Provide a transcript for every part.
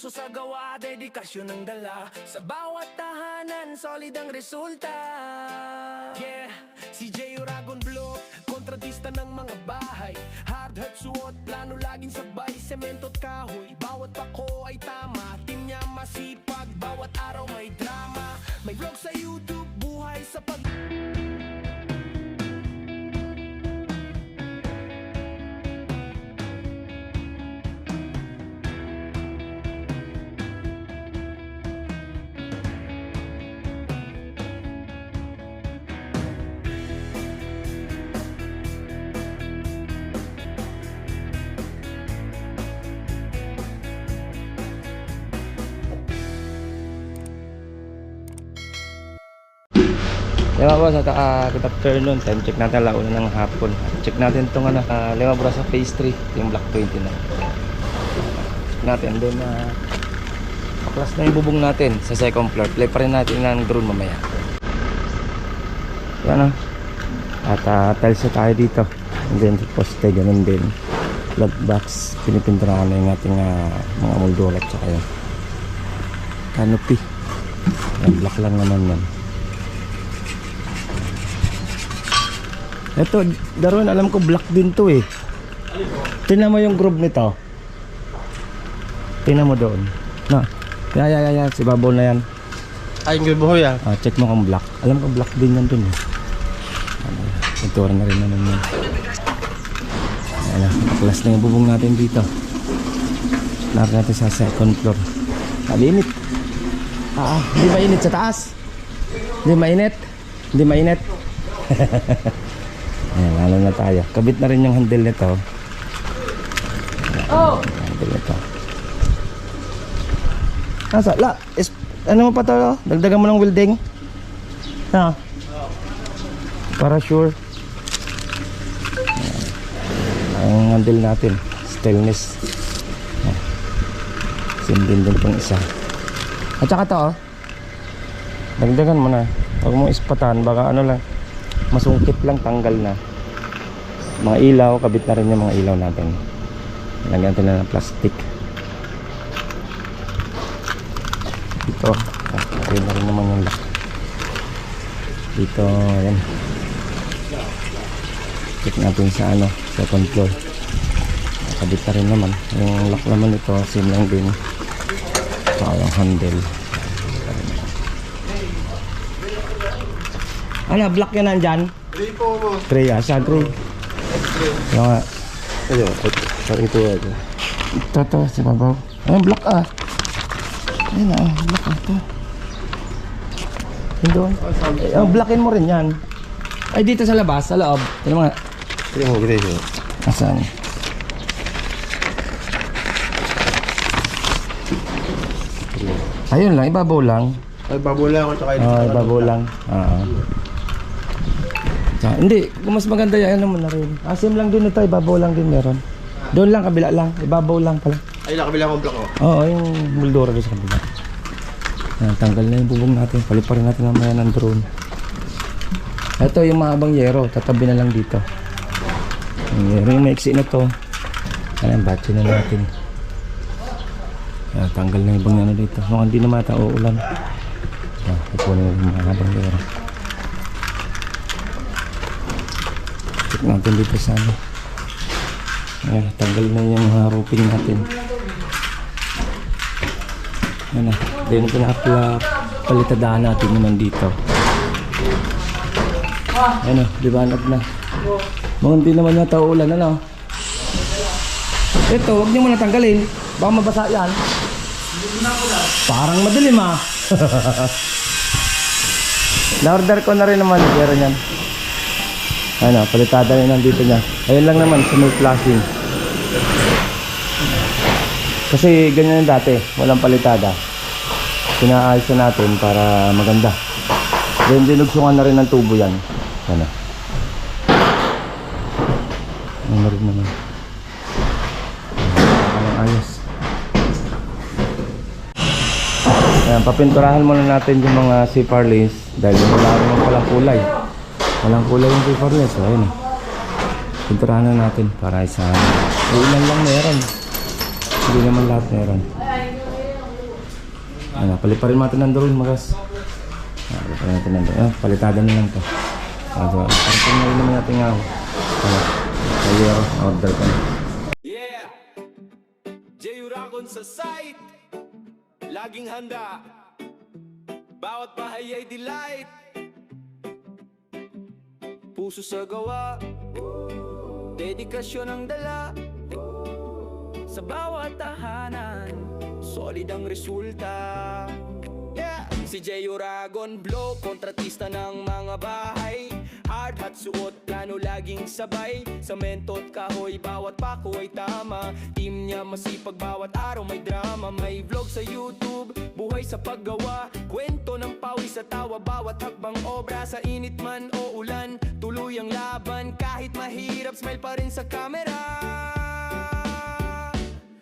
puso sa gawa, dedikasyon ng dala. Sa bawat tahanan, solid ang resulta. Yeah, si J. Uragon Blue, kontratista ng mga bahay. Hard hat suot, plano laging sabay. Semento't kahoy, bawat pako ay tama. Team niya masipag, bawat araw may drama. May vlog sa YouTube, buhay sa pag... Lima boss, good afternoon. Time check natin, launa ng hapon. Check natin itong lima bro sa phase 3, yung Block 29. Check natin, then paklas na yung bubong natin sa second floor. Play pa rin natin ng drone mamaya. Yan at tiles na tayo dito. And then poste, ganun din. Flat box, pinipinturahan na yung ating mga moldura at saka yung canopy. Yan, black lang naman yan. Ito, Darwin, alam ko black din to eh. Tingnan mo yung groove nito. Tingnan mo doon. No. Yan. Si Babaw na yan. Ay, yung groove yan. Check mo kung black. Alam ko black din yan dun eh. Ito na rin naman yan. Ayan, nakaklas na yung bubong natin dito. Narin natin sa second floor. Init. Hindi mainit sa taas. Hindi mainit. Ayan, lalo na tayo. Kabit na rin yung handle nito. Handle nito. Nasa, ano mo pa to? Dagdagan mo ng welding? Para sure. Ang handle natin, stainless. Sindin din pong isa. At saka to, dagdagan mo na. Huwag mong ispatan, baka ano lang, masungkit lang, tanggal na. Mga ilaw, kabit na rin yung mga ilaw natin. Lagyan natin na ng plastic. Dito, okay na rin naman yung lock. Dito, ayan. Check natin sa second floor. Kabit na rin naman. Yung lock naman ito, same lang din. Saka yung handle. Black yan nandyan? 3 po mo. 3 saan 3? Yung nga. Ano? Parang ito ito. Ito, si Babaw. Ayun, black Ayun black ito. Yun doon. Blackin mo rin yan. Ay, dito sa labas, sa loob. Tignan mo nga. Tignan mo, gita yun. Asan? Ayun lang, ibabaw lang. Ay, babaw lang ako tsaka Ibabaw lang. Hindi, kung mas maganda yan, ano mo na rin. Same lang din ito, ibabaw lang din meron. Doon lang, kabila lang, ibabaw lang pala. Ay, nakabila akong block ko. Oo, yung moldura doon sa kabila. Tanggal na yung bubong natin, palit pa rin natin mamaya ng drone. Ito yung mahabang yero, tatabi na lang dito. Yung yero yung maiksi na to. Ayan, batche na natin. Tanggal na yung ibang ano dito. Mukhang hindi naman ata uulan. Ipunin yung mahabang yero. Check natin dito sa ayan, tanggal na yung roofing natin. Ayan na, then pinaka-palitadahan natin naman dito. Ayan o, liwanag na. Mukhang hindi naman yata uulan, ano? Ito, huwag niyo muna tanggalin, baka mabasa yan. Parang madilim Na-order ko na rin naman, pero yan. Ano, palitada yun nandito niya. Ayun lang naman, smooth flashing. Kasi ganyan yung dati, walang palitada. Pinaayos na natin para maganda. Then dinugsungan na rin ng tubo yan. Ano. Ano rin naman. Ayos. Ayan, papinturahan muna natin yung mga C-Farleys dahil wala naman palang kulay. Walang kulay yung C-Farleys. So, ayun. Pinturahan na natin para isa. Ilan lang meron. Hindi naman lahat meron. Ano, paliparin natin ng drone, magas. Paliparin natin ng drone. Palitada na lang to. Diba? Parang na rin naman natin nga. Kaya order ko na. Yeah! J. Uragon sa site, laging handa. Bawat bahay ay delight. Puso sa gawa, dedikasyon ang dala. Sa bawat tahanan, solid ang resulta. Yeah! Si J. Uragon Blow, kontratista ng mga bahay. Hard hat suot, plano laging sabay. Semento't kahoy, bawat pako ay tama. Team niya masipag, bawat araw may drama. May vlog sa YouTube, buhay sa paggawa. Kwento ng pawis sa tawa, bawat hakbang obra. Sa init man o ulan, tuloy ang laban. Kahit mahirap, smile pa rin sa camera.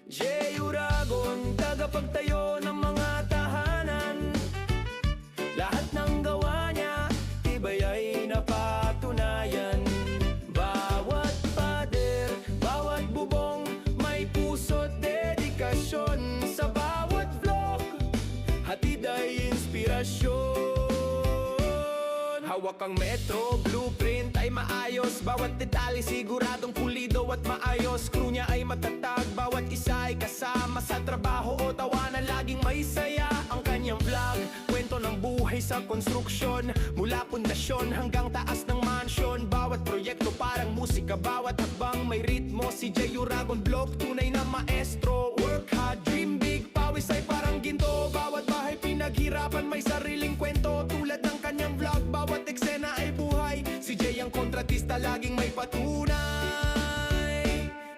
J. Uragon, tagapagtayo ng mga tahanan. Lahat ng gawa niya, tibay ay napatunayan. Bawat pader, bawat bubong, may puso't dedikasyon. Sa bawat vlog, hatid ay inspirasyon. Hawak ang metro, blueprint ay maayos. Bawat detalye siguradong pulido at maayos. Crew niya ay matatag, bawat isa ay kasama. Sa trabaho o tawanan, laging may saya. Ang kanyang vlog, kwento ng buhay sa konstruksyon. Mula pundasyon hanggang taas ng mansyon. Bawat proyekto parang musika, bawat hakbang may ritmo. Si J. Uragon Vlog, tunay na maestro. Work hard, dream big, pawis ay parang ginto. Bawat bahay pinaghirapan, may sariling kwento. Tulad ng kanyang vlog, bawat eksena ay buhay. Si J ang kontratista, laging may patunay.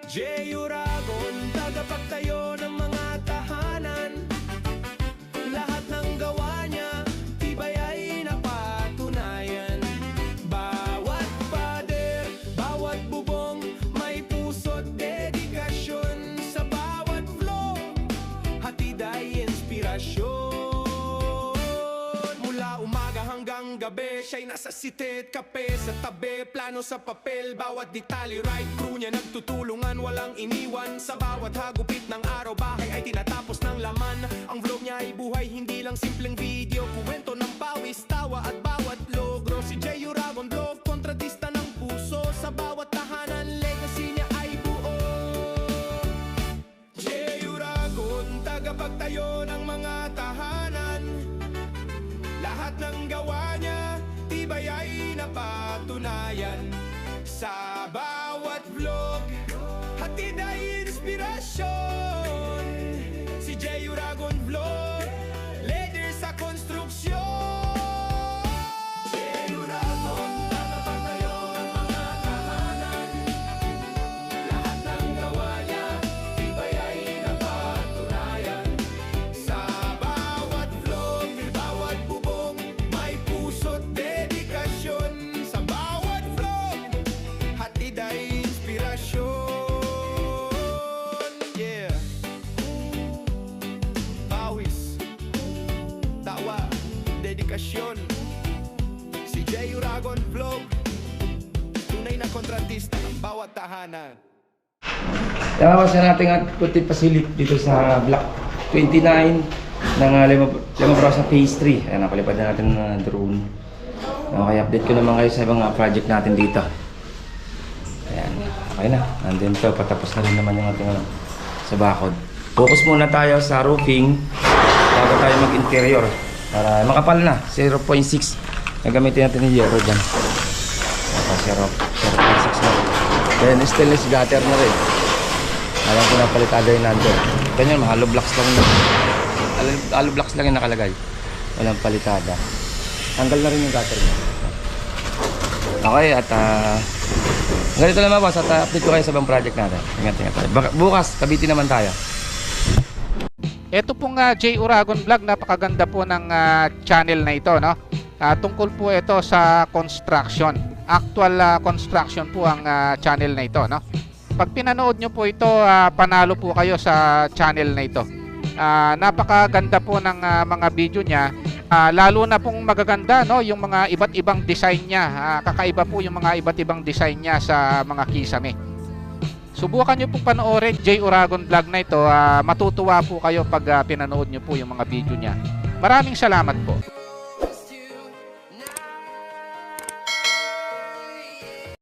J. Uragon, tagapagtayo ng mga tahanan. Lahat ng gawa niya, tibay ay napatunayan. Bawat pader, bawat bubong, may puso't dedikasyon. Sa bawat vlog, hatid ay inspirasyon. Mula umaga hanggang gabi, siya'y nasa sitet, kape sa tabi, plano sa papel, bawat detalye right. Crew niya nagtutulungan, walang iniwan. Sa bawat hagupit ng araw, bahay ay tinatapos ng laman. Ang vlog niya ay buhay, hindi lang simpleng video. Kuwento ng pawis, tawa at bawat logro. Si J. Uragon Vlog, kontratista ng puso. Sa bawat tahanan, legacy niya ay buo. J. Uragon, tagapagtayo ng mga tahanan. Lahat ng gawa niya, tibay ay napatunayan. Sa bawat vlog, hatid ay inspirasyon. Si J. Uragon Vlog, leader sa konstruksyon. J. Uragon, tagapagtayo ng mga tahanan. Lahat ng gawa niya, tibay ay napatunayan. Sa bawat vlog, bawat bubong, may puso't dedikasyon. Sa bawat vlog, hatid ay inspirasyon. Yeah. Pawis, tawa, dedikasyon. Si J. Uragon Vlog, tunay na kontratista ng bawat tahanan. Tama sa nating active facility dito sa Block 29 ng Limabrosa Phase 3. Ayan, napalipad na natin ng drone. Okay, update ko naman kayo sa ibang project natin dito. Ayan, okay na. Nandun to, patapos na rin naman yung ating sa bakod. Focus muna tayo sa roofing bago tayo mag-interior. Para makapal na, 0.6. Nagamitin natin yung Euro dyan. 0.6 na. Then stainless gutter na rin. Alam ko na palitada yung nandun. Ganyan, hollow blocks lang na. Hollow blocks lang yung nakalagay. Walang palitada. Tanggal na rin yung gutter niya. Okay, at ganito lang mga boss. At update ko kayo sa ibang project natin. Ingat tayo. Bukas, Cavite naman tayo. Ito pong J. Uragon Vlog, napakaganda po ng channel na ito, no? Tungkol po ito sa construction. Actual construction po ang channel na ito, no? Pag pinanood nyo po ito, panalo po kayo sa channel na ito. Napakaganda po ng mga video niya. Lalo na pong magaganda, no, yung mga iba't ibang design niya. Kakaiba po yung mga iba't ibang design niya sa mga kisame. Subukan nyo pong panoorin Jay Uragon vlog na ito. Matutuwa po kayo pag pinanood nyo po yung mga video niya. Maraming salamat po.